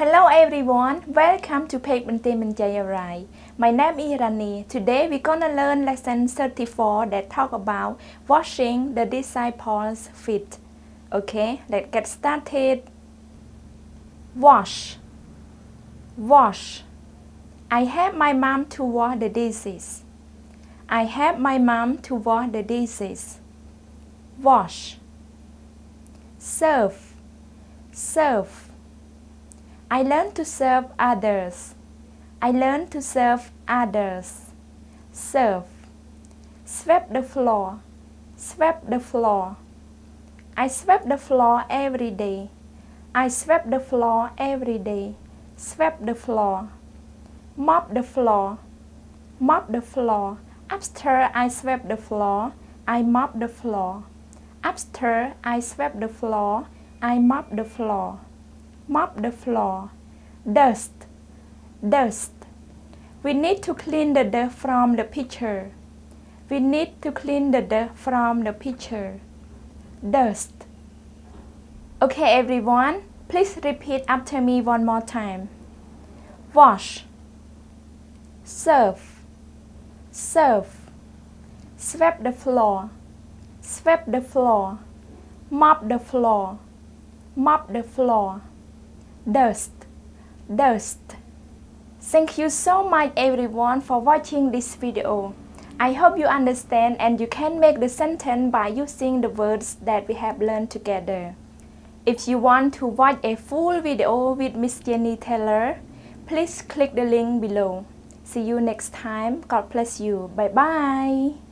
Hello everyone, welcome to Page Manjayari. My name is Rani. Today we're gonna learn lesson 34 that talk about washing the disciples' feet. Okay, let's get started. Wash. Wash. I help my mom to wash the dishes. I help my mom to wash the dishes. Wash. Serve. Serve. I learn to serve others. I learn to serve others. Serve. Sweep the floor. Sweep the floor. I sweep the floor every day. I sweep the floor every day. Sweep the floor. Mop the floor. Mop the floor. After I sweep the floor, I mop the floor. After I sweep the floor, I mop the floor. Mop the floor. Dust. Dust. We need to clean the dirt from the pitcher. We need to clean the dirt from the pitcher. Dust. Okay everyone, please repeat after me one more time. Wash. Serve. Serve. Sweep the floor. Sweep the floor. Mop the floor. Mop the floor. Dust. Dust. Thank you so much everyone for watching this video. I hope you understand and you can make the sentence by using the words that we have learned together. If you want to watch a full video with Miss Jenny Taylor, please click the link below. See you next time. God bless you. Bye bye.